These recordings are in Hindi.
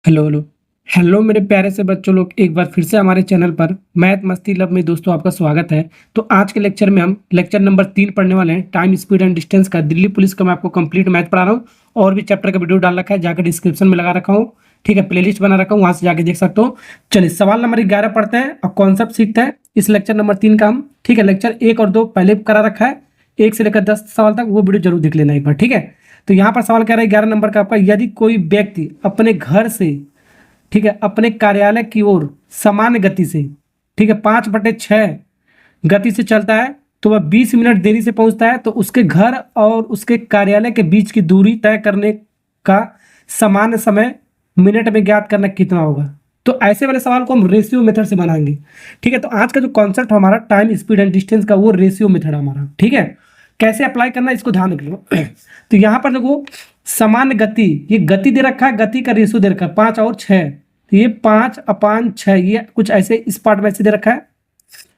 हेलो हेलो हेलो मेरे प्यारे से बच्चों लोग, एक बार फिर से हमारे चैनल पर मैथ मस्ती लब में दोस्तों आपका स्वागत है। तो आज के लेक्चर में हम लेक्चर नंबर 3 पढ़ने वाले हैं, टाइम स्पीड एंड डिस्टेंस का। दिल्ली पुलिस का मैं आपको कंप्लीट मैथ पढ़ा रहा हूँ और भी चैप्टर का वीडियो डाल रखा है, जाकर डिस्क्रिप्शन में लगा रखा हूँ। ठीक है, प्लेलिस्ट बना रखा हूँ, वहाँ से जाके देख सकते हो। चलिए सवाल नंबर 11 पढ़ते हैं और कॉन्सेप्ट सीखते हैं इस लेक्चर नंबर 3 का हम। ठीक है, लेक्चर 1 और 2 पहले करा रखा है, 1 से लेकर 10 सवाल तक, वो वीडियो जरूर देख लेना एक बार। ठीक है, तो यहाँ पर सवाल कह रहा है 11 नंबर का आपका, यदि कोई व्यक्ति अपने घर से, ठीक है, अपने कार्यालय की ओर सामान्य गति से, ठीक है, 5/6 गति से चलता है तो वह 20 मिनट देरी से पहुंचता है, तो उसके घर और उसके कार्यालय के बीच की दूरी तय करने का सामान्य समय मिनट में ज्ञात करना कितना होगा। तो ऐसे वाले सवाल को हम रेशियो मेथड से बनाएंगे। ठीक है, तो आज का जो कॉन्सेप्ट हमारा टाइम स्पीड एंड डिस्टेंस का, वो रेशियो मेथड हमारा। ठीक है, कैसे अप्लाई करना है इसको ध्यान रख लो। तो यहाँ पर देखो, सामान्य गति, ये गति दे रखा है, गति का रेशियो दे रखा है 5 और 6, तो ये 5/6, ये कुछ ऐसे इस पार्ट में ऐसे दे रखा है।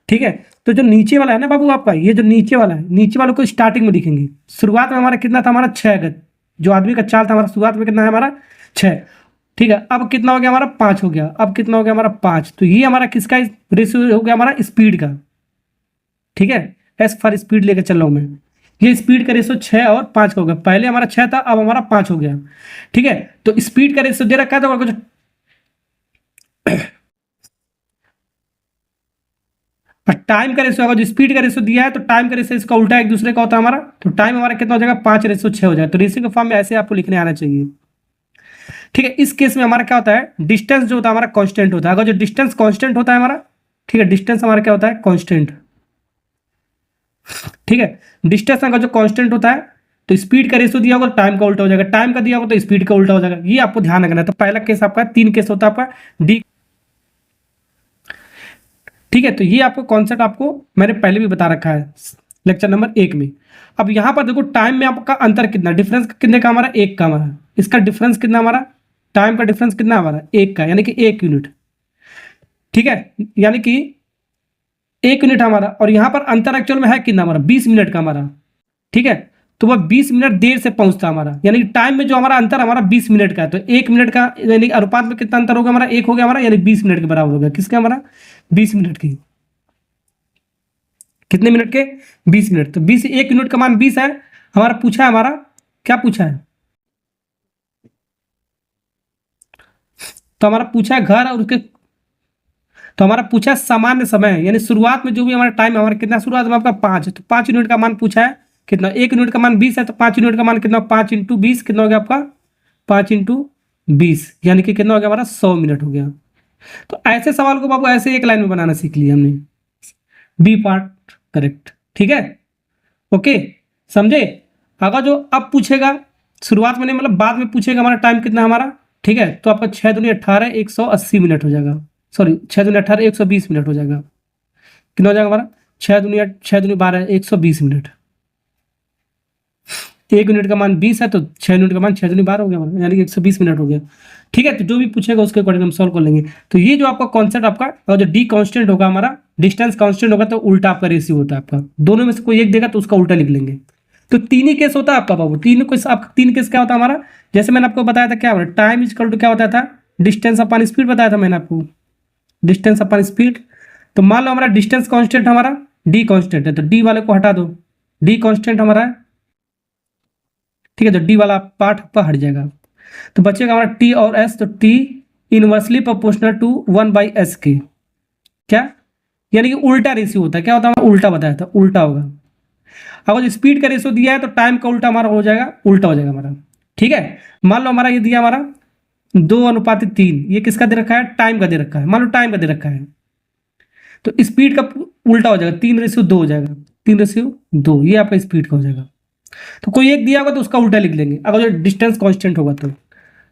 ठीक है, तो जो नीचे वाला है ना बाबू आपका, ये जो नीचे वाला है, नीचे वालों को स्टार्टिंग में लिखेंगे। शुरुआत में हमारा कितना था, हमारा 6 गति, जो आदमी का चाल था हमारा शुरुआत में कितना है, हमारा 6। ठीक है, अब कितना हो गया हमारा, 5 हो गया। अब कितना हो गया हमारा, 5। तो ये हमारा किसका रेशियो हो गया, हमारा स्पीड का। ठीक है, एस फॉर स्पीड लेकर चल रहा हूं मैं। ये स्पीड का रेशियो 6 और 5 का हो गया। पहले हमारा 6 था, अब हमारा 5 हो गया। ठीक है, तो स्पीड का रेशियो दे रखा है, तो कुछ टाइम का रेशियो, अगर जो स्पीड का रेशियो दिया है तो टाइम का रेशियो इसका उल्टा एक दूसरे का होता है हमारा। तो टाइम हमारा कितना हो जाएगा, 5/6 हो जाएगा। तो रेशियो के फॉर्म में ऐसे आपको लिखने आना चाहिए। ठीक है, इस केस में हमारा क्या होता है, डिस्टेंस जो होता है हमारा कांस्टेंट होता है। अगर जो डिस्टेंस कांस्टेंट होता है हमारा, ठीक है, डिस्टेंस हमारा क्या होता है, कांस्टेंट। ठीक है, डिस्टेंस अगर जो कांस्टेंट होता है तो स्पीड का रेशियो दिया होगा तो टाइम का उल्टा हो जाएगा, टाइम का दिया होगा तो स्पीड का उल्टा हो जाएगा। ये आपको ध्यान रखना है। तो पहला केस आपका 3 केस होता है आपका डी। ठीक है, तो ये आपको कॉन्सेप्ट आपको मैंने पहले भी बता रखा है लेक्चर नंबर 1 में। अब यहां पर देखो, टाइम में आपका अंतर कितना, डिफरेंस कितने का, हमारा 1 का। हमारा इसका डिफरेंस कितना, हमारा टाइम का डिफरेंस कितना, हमारा 1 का, यानी कि 1 यूनिट। ठीक है, यानी कि 1 यूनिट हमारा, और यहां पर अंतर एक्चुअल में है कितना, हमारा 20 मिनट का हमारा। ठीक है, तो वह 20 मिनट देर से पहुंचता हमारा, यानी कि टाइम में जो हमारा अंतर हमारा 20 मिनट का है। तो 1 मिनट का यानी अनुपात में कितना अंतर होगा, हमारा 1 हो गया हमारा, यानी 20 मिनट के बराबर हो गया। किसके, हमारा 20 मिनट की। कितने मिनट के, 20 मिनट। तो 20, 1 यूनिट का मान 20 है हमारा। पूछा है हमारा, क्या पूछा है, तो हमारा पूछा है घर और उसके, तो हमारा पूछा है सामान्य समय, यानी शुरुआत में जो भी हमारा टाइम है हमारा कितना, शुरुआत में आपका 5 है, तो 5 यूनिट का मान पूछा है कितना। 1 यूनिट का मान 20 है, तो 5 यूनिट का मान कितना, 5 × 20 कितना हो गया आपका, 5 × 20, यानी कि कितना हो गया हमारा, 100 मिनट हो गया। तो ऐसे सवाल को बाबू ऐसे एक लाइन में बनाना सीख लिया हमने। B part correct. ठीक है, ओके, समझे। अगर जो अब पूछेगा शुरुआत में नहीं, मतलब बाद में पूछेगा हमारा टाइम कितना हमारा, ठीक है, तो आपका 6 दूनी 18, 180 मिनट हो जाएगा। सॉरी, 6 दूनी 18, 120 मिनट हो जाएगा। कितना हो जाएगा हमारा, 6 दूनी 12, 120 मिनट। 1 यूनिट का मान 20 है, तो 6 यूनिट का मान 6 दूनी 12 हो गया हमारा, यानी कि 120 मिनट हो गया। ठीक है, तो जो भी पूछेगा उसके अकॉर्डिंग हम सॉल्व कर लेंगे। तो ये जो आपका कॉन्सेप्ट आपका, और जो डी कांस्टेंट होगा हमारा, डिस्टेंस कांस्टेंट होगा, तो उल्टा आपका रेशियो होता है आपका। दोनों में से कोई एक देगा तो उसका उल्टा लिख लेंगे। तो 3 ही केस होता है आपका बाबू। 3 केस, आपका 3 केस क्या होता है हमारा, जैसे मैंने आपको बताया था क्या, टाइम इक्वल टू क्या होता था, डिस्टेंस अपॉन स्पीड बताया था मैंने आपको, डिस्टेंस अपॉन स्पीड। तो मान लो हमारा डिस्टेंस कांस्टेंट हमारा डी कांस्टेंट है, तो डी वाले को हटा दो, डी कांस्टेंट हमारा है। ठीक है, तो डी वाला पार्ट आपका हट जाएगा, तो बचेगा हमारा टी और एस। तो T inversely proportional to 1/s के, क्या, यानी कि उल्टा रेशियो होता है। क्या होता है हमारा, उल्टा बताया था, उल्टा होगा। अगर स्पीड का रेशियो दिया है तो टाइम का उल्टा हमारा हो जाएगा, उल्टा हो जाएगा हमारा। ठीक है, मान लो हमारा ये दिया हमारा 2:3, ये किसका दे रखा है, टाइम का दे रखा है। मान लो टाइम का दे रखा है, तो स्पीड का उल्टा हो जाएगा, 3:2 हो जाएगा, 3:2, ये आपका स्पीड का हो जाएगा। तो कोई एक दिया होगा तो उसका उल्टा लिख लेंगे, अगर जो डिस्टेंस कांस्टेंट होगा तो।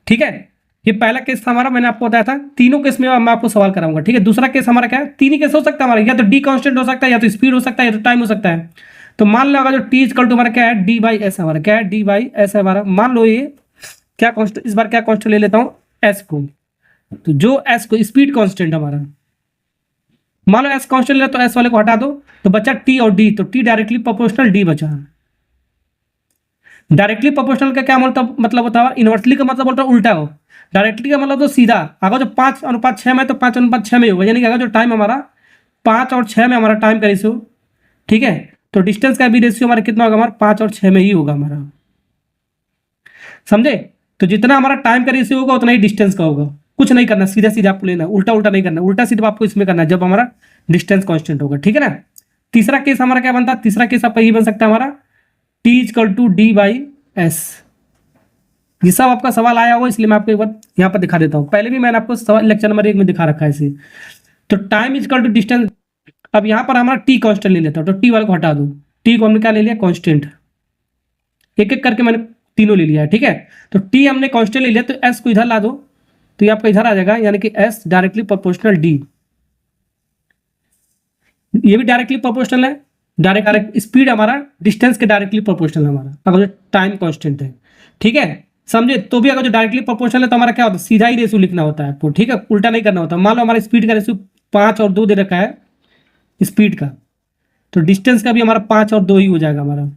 ठीक है, ये पहला केस था हमारा, मैंने आपको बताया था। तीनों केस में मैं आपको सवाल कराऊंगा। ठीक है, दूसरा केस हमारा क्या है, 3 ही केस हो सकता है हमारा, या तो डी कांस्टेंट हो सकता है, या तो स्पीड हो सकता है, या तो टाइम हो सकता है। तो मान लो अगर जो टी इक्वल टू हमारा क्या है, D/S हमारा क्या है, D/S है हमारा। मान लो ये क्या कांस्टेंट, इस बार क्या कांस्टेंट ले लेता हूँ, एस को। तो जो एस को स्पीड कांस्टेंट हमारा, मान लो एस कांस्टेंट ले, तो एस वाले को हटा दो, तो बचा टी और डी। तो टी डायरेक्टली प्रोपोर्शनल डी बचा। डायरेक्टली प्रोपोर्शनल का क्या मतलब होता है, इनवर्सली का मतलब बोलता है उल्टा हो। डायरेक्टली का मतलब तो सीधा अगर जो 5:6 में, तो 5:6 में होगा, यानी कि अगर जो टाइम हमारा 5 और 6 में हमारा टाइम का रेशियो, ठीक है, तो डिस्टेंस का भी रेशियो हमारा कितना होगा, हमारा 5 और 6 में ही होगा हमारा, समझे। तो जितना हमारा टाइम का रेशियो होगा उतना ही डिस्टेंस का होगा। कुछ नहीं करना, सीधा सीधा आपको लेना, उल्टा उल्टा नहीं करना, उल्टा सीधा आपको इसमें करना है जब हमारा डिस्टेंस कांस्टेंट होगा, ठीक है ना। तीसरा केस हमारा क्या बनता है, तीसरा केस आपका ये बन सकता है हमारा T=D/S। ये सब आपका सवाल आया होगा, इसलिए मैं आपको एक बार यहाँ पर दिखा देता हूँ। पहले भी मैंने आपको सवाल लेक्चर नंबर 1 में दिखा रखा है इसे। तो time is equal to distance. अब यहाँ पर हमारा टी कांस्टेंट ले लेता हूँ, तो टी वाले को हटा दो, टी को हमने क्या ले लिया, कांस्टेंट। एक एक करके मैंने तीनों ले लिया है, ठीक है। तो टी हमने कांस्टेंट ले लिया, तो एस को इधर ला दो, तो ये आपका इधर आ जाएगा, यानी कि एस डायरेक्टली प्रोपोर्शनल डी। ये भी डायरेक्टली प्रोपोर्शनल है, डायरेक्ट स्पीड हमारा डिस्टेंस के डायरेक्टली प्रोपोर्शनल है हमारा, अगर जो टाइम कांस्टेंट है, ठीक है, समझे। तो भी अगर जो डायरेक्टली प्रोपोर्शनल है तो हमारा क्या होता है, सीधा ही रेशियो लिखना होता है आपको, ठीक है, उल्टा नहीं करना होता। मान लो हमारा स्पीड का रेशियो 5 और 2 दे रखा है स्पीड का, तो डिस्टेंस का भी हमारा 5 और 2 ही हो जाएगा हमारा,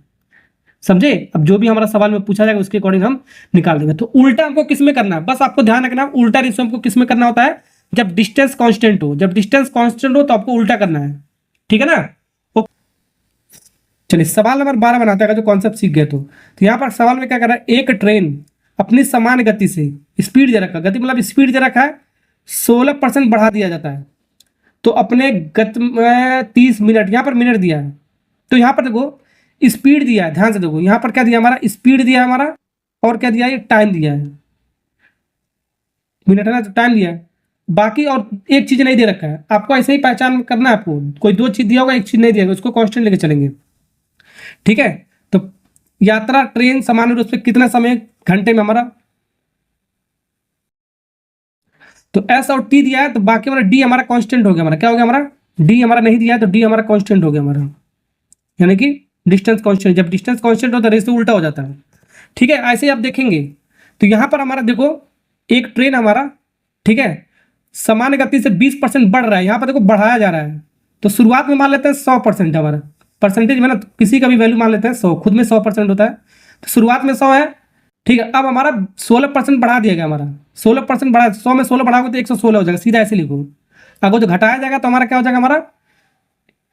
समझे। अब जो भी हमारा सवाल में पूछा जाएगा उसके अकॉर्डिंग हम निकाल देंगे। तो उल्टा हमको किस में करना है, बस आपको ध्यान रखना, उल्टा रेशियो हमको किस में करना होता है, जब डिस्टेंस कांस्टेंट हो। जब डिस्टेंस कांस्टेंट हो तो आपको उल्टा करना है, ठीक है ना। चलिए सवाल नंबर 12 बनाते हैं, जो कॉन्सेप्ट सीख गए तो यहाँ पर सवाल में क्या कर रहा है, एक ट्रेन अपनी समान गति से, स्पीड दे रखा, गति मतलब स्पीड दे रखा है, 16% बढ़ा दिया जाता है, तो अपने गति में 30 मिनट, यहाँ पर मिनट दिया है, तो यहाँ पर देखो स्पीड दिया है, ध्यान से देखो, यहाँ पर क्या दिया हमारा, स्पीड दिया है हमारा, और क्या दिया है, टाइम दिया है, मिनट है ना, तो टाइम दिया है। बाकी और एक चीज नहीं दे रखा है, आपको ऐसे ही पहचान करना है, आपको कोई 2 चीज दिया होगा, एक चीज नहीं दिया होगा, उसको कांस्टेंट लेके चलेंगे, ठीक है। तो यात्रा ट्रेन सामान्य रूप से कितना समय घंटे में हमारा, तो एस और टी दिया है, तो बाकी हमारा डी हमारा कांस्टेंट हो गया, हमारा क्या हो गया, हमारा डी हमारा नहीं दिया है, तो डी हमारा कांस्टेंट हो गया हमारा, यानी कि डिस्टेंस कांस्टेंट। जब डिस्टेंस कांस्टेंट होता है रेशियो उल्टा हो जाता है, ठीक है। ऐसे ही आप देखेंगे तो यहाँ पर हमारा देखो एक ट्रेन हमारा, ठीक है, सामान्य गति से 20% बढ़ रहा है, यहाँ पर देखो बढ़ाया जा रहा है। तो शुरुआत में मान लेते हैं 100% हमारा, परसेंटेज में ना किसी का भी वैल्यू मान लेते हैं 100, खुद में 100% होता है, तो शुरुआत में 100 है, ठीक है। अब हमारा 16% बढ़ा दिया गया, हमारा 16% बढ़ा, 100 में 16 बढ़ाओगे तो 116 हो जाएगा, सीधा ऐसे लिखो। अगर जो घटाया जाएगा तो हमारा क्या हो जाएगा, हमारा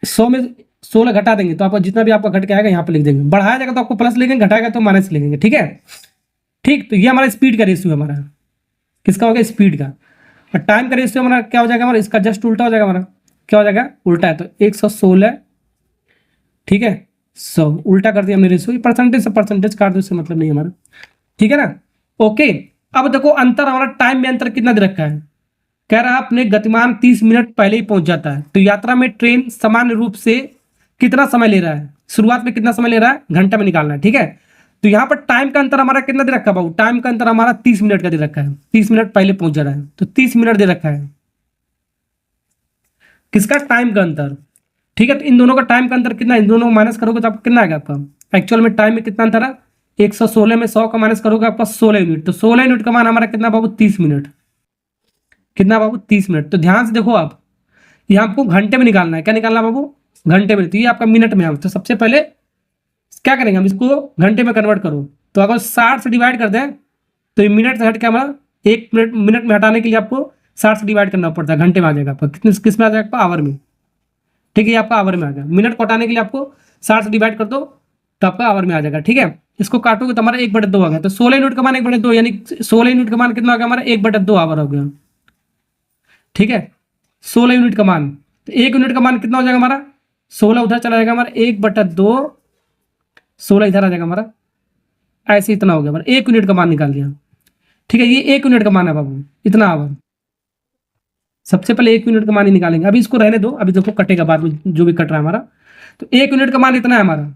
100 में 16 घटा देंगे तो आपका जितना भी आपका घट के आएगा यहाँ पर लिख देंगे, बढ़ाया जाएगा तो आपको प्लस लिखेंगे, घटाएगा तो माइनस लिखेंगे, ठीक है। ठीक, तो ये हमारा स्पीड का रेशियो है हमारा, किसका हो गया, स्पीड का। और टाइम का रेशियो हमारा क्या हो जाएगा, हमारा इसका जस्ट उल्टा हो जाएगा, हमारा क्या हो जाएगा, उल्टा है, तो 116, ठीक है, 100 उल्टा कर दिया हमने रेशियो, परसेंटेज से परसेंटेज काट दो, इससे मतलब नहीं हमारा, ठीक है ना। ओके, अब देखो अंतर हमारा टाइम में अंतर कितना दे रखा है, कह रहा है अपने गतिमान 30 मिनट पहले ही पहुंच जाता है, तो यात्रा में ट्रेन सामान्य रूप से कितना समय ले रहा है, शुरुआत में कितना समय ले रहा है, घंटा में निकालना है, ठीक है। तो यहाँ पर टाइम का अंतर हमारा कितना दे रखा है बाबू, टाइम का अंतर हमारा 30 मिनट का दे रखा है, 30 मिनट पहले पहुंच जा रहा है, तो 30 मिनट दे रखा है, किसका, टाइम का अंतर, ठीक है। तो इन दोनों का टाइम का अंतर कितना, इन दोनों को माइनस करोगे तो आपको कितना आएगा, आपका एक्चुअल में टाइम में कितना अंतर है, 116 में 100 का माइनस करोगे आपका 16 यूनिट, तो 16 यूनिट का मान हमारा कितना बाबू, 30 मिनट, कितना बाबू, 30 मिनट। तो ध्यान से देखो आप, ये आपको घंटे में निकालना है, क्या निकालना है बाबू, घंटे में, तो ये आपका मिनट में है, तो सबसे पहले क्या करेंगे हम, इसको घंटे में कन्वर्ट करो, तो अगर 60 से डिवाइड कर दें तो ये मिनट से हट के हमारा 1 मिनट, मिनट में हटाने के लिए आपको 60 से डिवाइड करना पड़ता है, घंटे में आ जाएगा आपका, कितने किस में आ जाएगा आपका, आवर में, ठीक है, ये आपका आवर में आ गया। मिनट को हटाने के लिए आपको 60 से डिवाइड कर दो तो आपका आवर में आ जाएगा, ठीक है। इसको काटोगे तो हमारा 1/2 आ गया, तो 16 यूनिट का मान 1/2, यानी 16 यूनिट का मान कितना हो गया हमारा, 1/2 आवर हो गया, ठीक है। 16 यूनिट का मान, तो 1 यूनिट का मान कितना हो जाएगा हमारा, 16 उधर चला जाएगा हमारा, 1/2, 16 इधर आ जाएगा हमारा, ऐसे इतना हो गया हमारा, 1 यूनिट का मान निकाल लिया, ठीक है। ये 1 यूनिट का मान है बाबू, इतना आवर, सबसे पहले 1 यूनिट का मान ही निकालेंगे, अभी इसको रहने दो, अभी देखो कटेगा बाद में जो भी कट रहा है हमारा। तो 1 यूनिट का मान इतना है हमारा,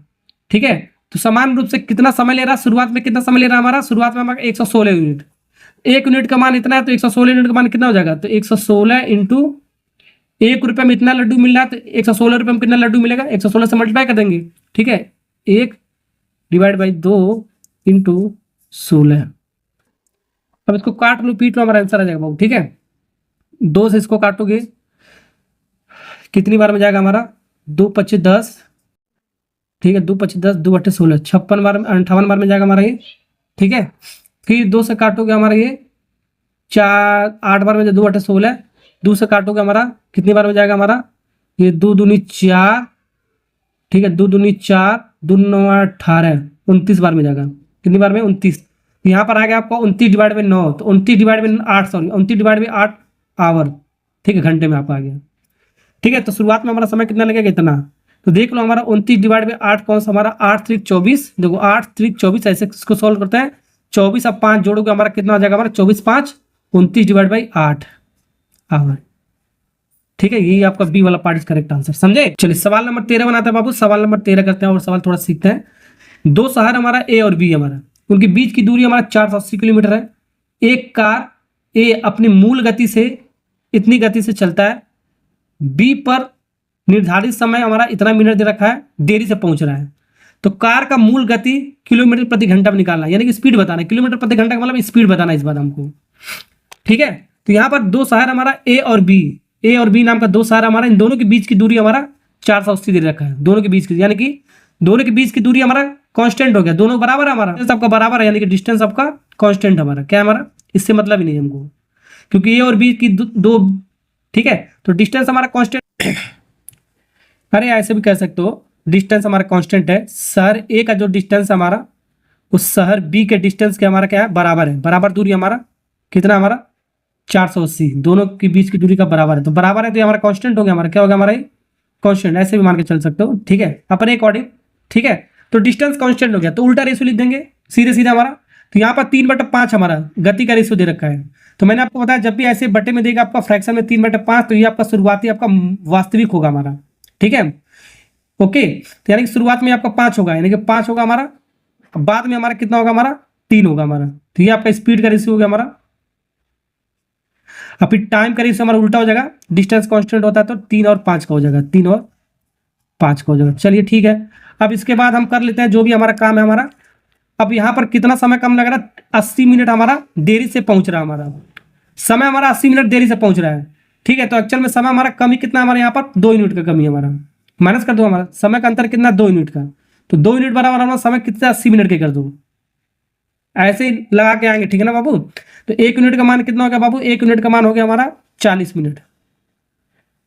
ठीक है। तो समान रूप से कितना समय ले रहा है, शुरुआत में कितना समय ले रहा है हमारा, शुरुआत में हमारा 116 यूनिट, 1 यूनिट का मान इतना है, तो 116 यूनिट का मान कितना हो जाएगा, तो 116 इंटू 1 रुपये में इतना लड्डू मिल रहा है, तो 116 रुपये में कितना लड्डू मिलेगा, 116 से मल्टीप्लाई कर देंगे, ठीक है, 1 डिवाइड बाई 2 इंटू 16। अब इसको काट लो, पीट लो, हमारा आंसर आ जाएगा बाबू, ठीक है। 2 से इसको काटोगे कितनी बार में जाएगा हमारा, 2×5 = 10, ठीक है, 2×5 = 10, 2×8 = 16, 56 बार में, 58 बार में जाएगा हमारा ये, ठीक है। फिर 2 से काटोगे हमारा ये 4 8 बार में 2/16, 2 से काटोगे हमारा कितनी बार में जाएगा हमारा, ये 2 दूनी 4, ठीक है, 2 दूनी 4, 2 9 18, 29 बार में जाएगा। कितनी बार में, 29। यहाँ पर आ गया आपका 29/9, तो 29/8, सॉरी 29/8 आवर, ठीक है, घंटे में आपका आ गया। ठीक है, तो शुरुआत में हमारा समय कितना लगेगा, इतना। तो देख लो हमारा 29/8 कौन सा हमारा 8 3 24, देखो 8 3 24, ऐसे इसको सॉल्व करते हैं। 24 अब 5 जोड़ोगे हमारा कितना आ जाएगा, हमारा 24 5 29/8 आवर। ठीक है, यही आपका बी वाला पार्ट इज करेक्ट आंसर, समझे। चलिए सवाल नंबर 13 बनाते हैं बाबू, सवाल नंबर 13 करते हैं और सवाल थोड़ा सीखते हैं। दो शहर हमारा ए और बी हमारा, उनके बीच की दूरी हमारा 480 किलोमीटर है। एक कार ए अपनी मूल गति से इतनी गति से चलता है, बी पर निर्धारित समय हमारा इतना मिनट दे रखा है, देरी से पहुंच रहा है। तो कार का मूल गति किलोमीटर प्रति घंटा में निकालना है, यानी कि स्पीड बताना है। किलोमीटर प्रति घंटा का मतलब स्पीड बताना है इस बात हमको। ठीक है, तो यहाँ पर दो शहर हमारा ए और बी नाम का दो शहर हमारा, इन दोनों के बीच की दूरी हमारा 480 दे रखा है। दोनों के बीच की, यानी कि दोनों के बीच की दूरी हमारा कांस्टेंट हो गया, दोनों बराबर है हमारा, सबका बराबर है, यानी कि डिस्टेंस आपका कांस्टेंट हमारा क्या है हमारा, इससे मतलब ही नहीं हमको, क्योंकि ए और बी की दो, ठीक है, तो डिस्टेंस हमारा कांस्टेंट। अरे ऐसे भी कह सकते हो, डिस्टेंस हमारा कांस्टेंट है। शहर ए का जो डिस्टेंस हमारा उस शहर बी के डिस्टेंस के हमारा क्या है, बराबर है। बराबर दूरी हमारा कितना, हमारा 480, दोनों के बीच की दूरी का बराबर है। तो बराबर है तो ये हमारा कांस्टेंट हो गया, हमारा क्या हो गया, हमारा कांस्टेंट। ऐसे भी मान के चल सकते हो, ठीक है, अपने अकॉर्डिंग। ठीक है, तो डिस्टेंस कांस्टेंट हो गया, तो उल्टा रेशियो लिख देंगे सीधे सीधा हमारा। तो यहाँ पर 3/5 हमारा गति का रेशियो दे रखा है। तो मैंने आपको बताया जब भी ऐसे बटे में देगा आपका फ्रैक्शन में 3/5, तो ये आपका शुरुआती आपका वास्तविक होगा हमारा। ठीक है, ओके, तो यानी कि शुरुआत में आपका 5 होगा, यानी कि 5 होगा हमारा, बाद में हमारा कितना होगा, हमारा 3 होगा हमारा। तो ये आपका स्पीड का रेशियो हो गया हमारा। अब फिर टाइम का रेशियो हमारा उल्टा हो जाएगा, डिस्टेंस कांस्टेंट होता है तो 3 और 5 का हो जाएगा, 3 और 5 का हो जाएगा। चलिए ठीक है, अब इसके बाद हम कर लेते हैं जो भी हमारा काम है हमारा। अब यहाँ पर कितना समय कम लग रहा है, 80 मिनट हमारा देरी से पहुंच रहा है, हमारा समय हमारा 80 मिनट देरी से पहुंच रहा है। ठीक है, तो एक्चुअल में समय हमारा कमी कितना, हमारे यहाँ पर 2 यूनिट का कमी है हमारा। माइनस कर दो, हमारा समय का अंतर कितना, 2 यूनिट का। तो 2 यूनिट बराबर हमारा समय कितना, 80 मिनट के कर दो, ऐसे ही लगा के आएंगे। ठीक है ना बाबू। तो 1 यूनिट का मान कितना हो गया बाबू, 1 यूनिट का मान हो गया हमारा 40 मिनट।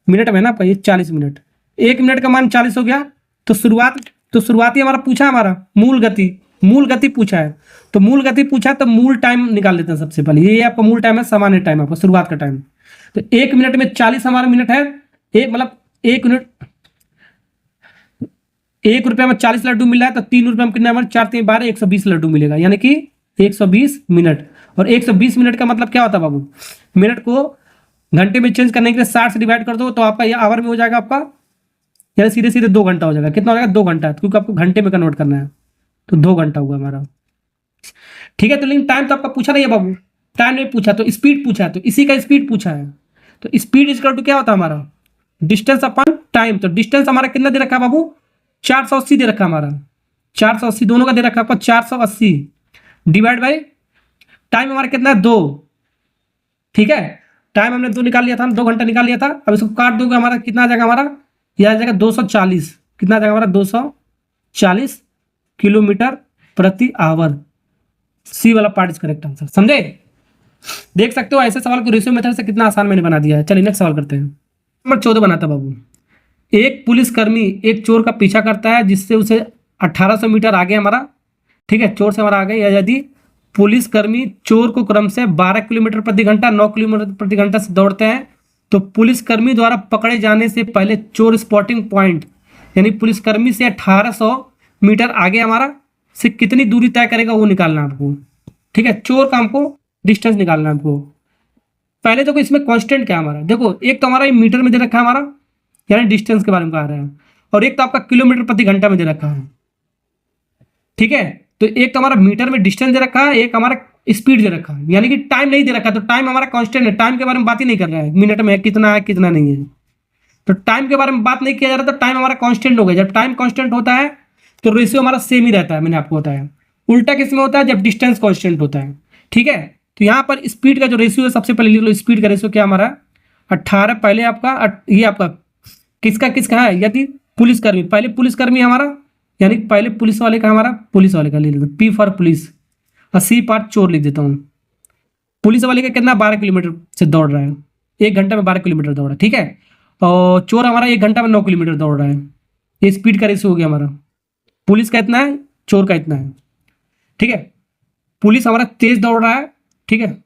मिनट में ना आपका ये 40 मिनट, 1 मिनट का मान 40 हो गया। तो शुरुआती हमारा पूछा, हमारा मूल गति पूछा है। तो मूल गति पूछा तो मूल टाइम निकाल लेते हैं सबसे पहले। ये आपका मूल टाइम है, सामान्य टाइम आपका शुरुआत का टाइम। तो 1 मिनट में 40 हमारा मिनट है, एक मतलब 1 मिनट, 1 रुपये में 40 लड्डू मिल रहा है, तो 3 रुपये में कितना हमारे 4 3 12 120 लड्डू मिलेगा, यानी कि 120 मिनट। और 120 मिनट का मतलब क्या होता है बाबू, मिनट को घंटे में चेंज करने के लिए 60 से डिवाइड कर दो, तो आपका ये आवर में हो जाएगा आपका, यानी सीधे सीधे 2 घंटा हो जाएगा। कितना हो जाएगा, 2 घंटा, क्योंकि आपको घंटे में कन्वर्ट करना है, तो 2 घंटा होगा हमारा। ठीक है, तो लेकिन टाइम तो आपका पूछा नहीं है बाबू, टाइम नहीं पूछा, तो स्पीड पूछा है, तो इसी का स्पीड पूछा है। तो स्पीड इक्वल टू क्या होता है हमारा, डिस्टेंस अपॉन टाइम। तो डिस्टेंस हमारा कितना दे रखा है बाबू, 480 दे रखा हमारा, 480 दोनों का दे रखा आपको 480 डिवाइड बाई टाइम हमारा कितना है, 2। ठीक है, टाइम हमने 2 निकाल लिया था, 2 घंटा निकाल लिया था। अब इसको काट दोगे हमारा कितना आ जाएगा, हमारा यह आ जाएगा 240। कितना आ जाएगा हमारा, 240 किलोमीटर प्रति आवर। सी वाला पार्ट इज करेक्ट आंसर, समझे। देख सकते हो ऐसे सवाल को रेशियो मेथड से कितना आसान मैंने बना दिया है। चलिए नेक्स्ट सवाल करते हैं। नंबर 14 बनाता बाबू। एक पुलिसकर्मी एक चोर का पीछा करता है, जिससे उसे 1800 मीटर आगे हमारा, ठीक है, चोर से हमारा आगे। यदि पुलिसकर्मी चोर को क्रम से 12 किलोमीटर प्रति घंटा, 9 किलोमीटर प्रति घंटा से दौड़ते हैं, तो पुलिसकर्मी द्वारा पकड़े जाने से पहले चोर स्पॉटिंग पॉइंट, यानी पुलिसकर्मी से 1800 मीटर आगे हमारा से कितनी दूरी तय करेगा, वो निकालना है आपको। ठीक है, चोर का हमको डिस्टेंस निकालना है आपको। पहले देखो इसमें कांस्टेंट क्या है हमारा, देखो एक तो हमारा मीटर में दे रखा है हमारा, यानी डिस्टेंस के बारे में कहा रहा है, और एक तो आपका किलोमीटर प्रति घंटा में दे रखा है। ठीक है, तो एक तो हमारा मीटर में डिस्टेंस दे रखा है, एक हमारा स्पीड दे रखा है, यानी कि टाइम नहीं दे रखा है। तो टाइम हमारा कांस्टेंट है, टाइम के बारे में बात ही नहीं कर रहा है, मिनट में कितना है कितना नहीं है। तो टाइम के बारे में बात नहीं किया जा रहा, तो टाइम हमारा कांस्टेंट हो गया। जब टाइम कांस्टेंट होता है तो रेशियो हमारा सेम ही रहता है, मैंने आपको बताया। उल्टा किस में होता है, जब डिस्टेंस कांस्टेंट होता है। ठीक है, तो यहाँ पर स्पीड का जो रेशियो है, सबसे पहले लिख लो स्पीड का रेशियो क्या हमारा 18। पहले आपका ये आपका किसका है, यदि पुलिसकर्मी, पहले पुलिसकर्मी हमारा, यानी पहले पुलिस वाले का हमारा, पुलिस वाले का ले लेते हैं, पी फॉर पुलिस, और सी पार्ट चोर लिख देता हूँ। पुलिस वाले का कितना 12 किलोमीटर से दौड़ रहा है, 1 घंटा में 12 किलोमीटर दौड़ा, ठीक है। और चोर हमारा 1 घंटा में 9 किलोमीटर दौड़ रहा है। ये स्पीड का रेशियो हो गया हमारा। पुलिस का इतना है, चोर का इतना है, ठीक है। पुलिस हमारा तेज दौड़ रहा है, ठीक है,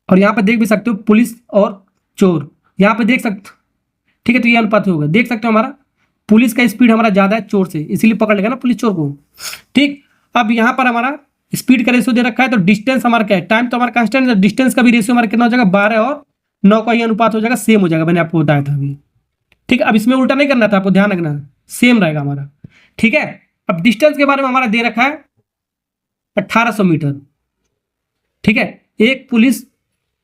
और यहां पर देख भी सकते हो पुलिस और चोर, यहां पर देख सकते हो, ठीक है। तो ये अनुपात होगा, देख सकते हो हमारा पुलिस का स्पीड हमारा ज्यादा है चोर से, इसीलिए पकड़ लेगा ना पुलिस चोर को, ठीक। अब यहां पर हमारा स्पीड का रेशियो दे रखा है, तो डिस्टेंस हमारा क्या है, टाइम तो हमारा कांस्टेंट है, डिस्टेंस का भी रेशियो हमारा कितना हो जाएगा, 12 और 9 का ही अनुपात हो जाएगा, सेम हो जाएगा, मैंने आपको बताया था अभी, ठीक है। अब इसमें उल्टा नहीं करना था, आपको ध्यान रखना, सेम रहेगा हमारा, ठीक है। अब डिस्टेंस के बारे में हमारा दे रखा है 1800 मीटर, ठीक है।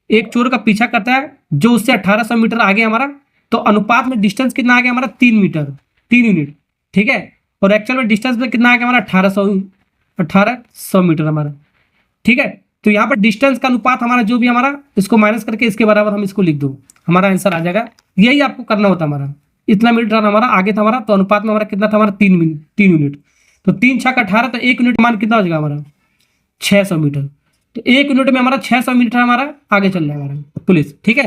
एक चोर का पीछा करता है जो उससे 1800 मीटर आगे हमारा, तो अनुपात में डिस्टेंस कितना आ गया हमारा, 3 मीटर, 3 यूनिट, ठीक है। और एक्चुअल में डिस्टेंस में कितना आ गया हमारा, 1800 मीटर हमारा, ठीक है। तो यहाँ पर डिस्टेंस का अनुपात हमारा जो भी हमारा, इसको माइनस करके इसके बराबर हम इसको लिख दो, हमारा आंसर आ जाएगा। यही आपको करना होता हमारा, इतना मीटर हमारा आगे था हमारा, तो अनुपात में हमारा कितना था हमारा, 3 यूनिट। तो 3 छक 18, तो 1 यूनिट मान कितना हो जाएगा हमारा, 600 मीटर। तो 1 यूनिट में हमारा 600 मीटर हमारा आगे चल रहा है हमारा पुलिस, ठीक है।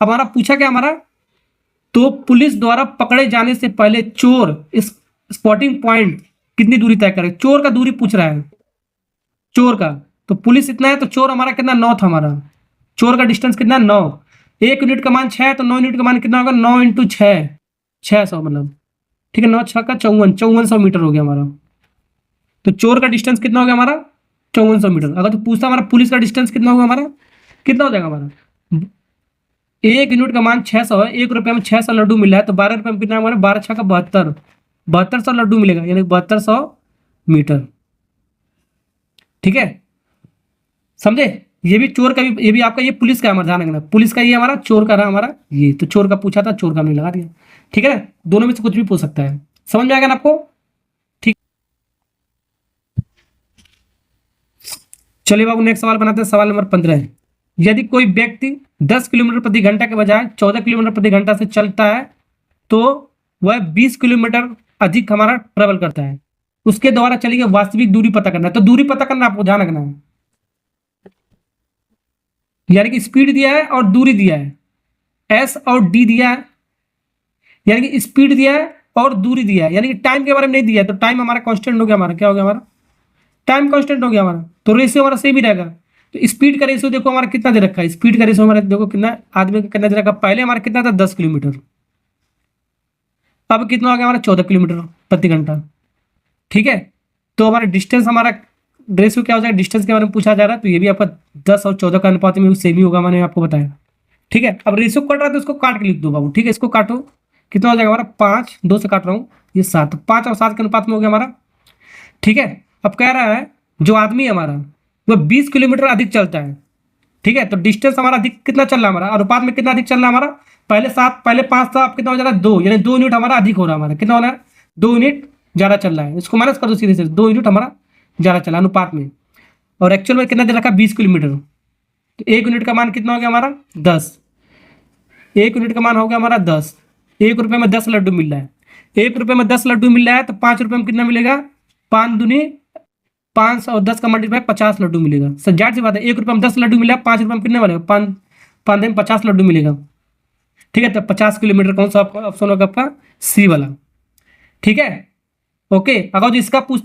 अब हमारा पूछा क्या हमारा, तो पुलिस द्वारा पकड़े जाने से पहले चोर इस स्पॉटिंग पॉइंट कितनी दूरी तय करे, चोर का दूरी पूछ रहा है, चोर का। तो पुलिस इतना है, तो चोर हमारा कितना, 9 था हमारा, चोर का डिस्टेंस कितना, 9। 1 यूनिट का मान 6, तो 9 यूनिट का मान कितना होगा, 9 इंटू 6, 600 मतलब, ठीक है। 9 6 का 5400 मीटर हो गया हमारा। तो चोर का डिस्टेंस कितना हो गया हमारा, 5400 मीटर। अगर तो पूछता हमारा पुलिस का डिस्टेंस कितना होगा हमारा, कितना हो जाएगा हमारा, 1 यूनिट का मान 600 है, 1 रुपये में 600 लड्डू मिल रहा है, तो 12 रुपये में कितना हमारा, 12 6 का 72, 7200 लड्डू मिलेगा, यानी 7200 मीटर, ठीक है। समझे, ये भी चोर का भी, ये भी आपका, ये पुलिस का हमारा ध्यान रखना, पुलिस का ये हमारा, चोर का रहा हमारा ये, तो चोर का पूछा था, चोर का हमने लगा दिया, ठीक है ना। दोनों में से कुछ भी पूछ सकता है, समझ में आएगा ना आपको, ठीक। चलिए बाबू नेक्स्ट सवाल बनाते हैं, सवाल नंबर 15। यदि कोई व्यक्ति 10 किलोमीटर प्रति घंटा के बजाय 14 किलोमीटर प्रति घंटा से चलता है, तो वह 20 किलोमीटर अधिक हमारा ट्रेवल करता है, उसके द्वारा चली गई वास्तविक दूरी पता करना है। तो दूरी पता करना आपको ध्यान रखना है, यानी कि स्पीड दिया है और दूरी दिया है, एस और डी दिया है, यानी कि स्पीड दिया है और दूरी दिया है, यानी कि टाइम के बारे में नहीं दिया है। तो टाइम हमारा कांस्टेंट हो गया, हमारा क्या हो गया, हमारा टाइम कांस्टेंट हो गया हमारा, तो रेशियो हमारा सेम ही रहेगा। तो स्पीड का रेशियो देखो हमारा कितना दे रखा है, स्पीड का रेशियो हमारा देखो कितना, आदमी का कितना दे रखा है, पहले हमारा कितना था 10 किलोमीटर, अब कितना हो गया हमारा 14 किलोमीटर प्रति घंटा, ठीक है। तो हमारा डिस्टेंस, हमारा रेशियो क्या हो जाएगा, डिस्टेंस के बारे में पूछा जा रहा है, तो ये भी आपका 10 और 14 का अनुपात में सेम ही होगा, मैंने आपको बताया, ठीक है। अब रेशियो कट रहा है तो इसको काट के लिख दो बाबू, ठीक है। इसको काटो, कितना हो जाएगा हमारा, 5, 2 से काट रहा हूँ, ये 7, 5 और 7 के अनुपात में हो गया हमारा, ठीक है। अब कह रहा है जो आदमी है हमारा वह 20 किलोमीटर अधिक चलता है, ठीक है। तो डिस्टेंस हमारा अधिक कितना चल रहा है हमारा, अनुपात में कितना अधिक चल रहा है हमारा, पहले 7, पहले 5 था, अब कितना हो जा रहा है 2, यानी 2 यूनिट हमारा अधिक हो रहा है हमारा, कितना हो रहा है, 2 यूनिट ज्यादा चल रहा है। इसको माइनस कर दो सीधे से, 2 यूनिट हमारा ज्यादा चला अनुपात में, और एक्चुअल में कितना दे रखा है 20 किलोमीटर। तो 1 यूनिट का मान कितना हो गया हमारा 10, 1 यूनिट का मान हो गया हमारा 10, 1 रुपये में 10 लड्डू मिल रहा है, 1 रुपये में 10 लड्डू मिल रहा है, तो 5 रुपये में कितना मिलेगा, 5 दूनी 5 और 10 का मल्टीप्लाई 50 लड्डू मिलेगा। सर जाहिर सी बात है, 1 रुपये में 10 लड्डू मिला, 5 रुपये में कितने मिलेगा, 5 में 50 लड्डू मिलेगा, ठीक है। तो 50 किलोमीटर कौन सा ऑप्शन होगा आपका, सी वाला, ठीक है। ओके, अगर जो इसका पूछता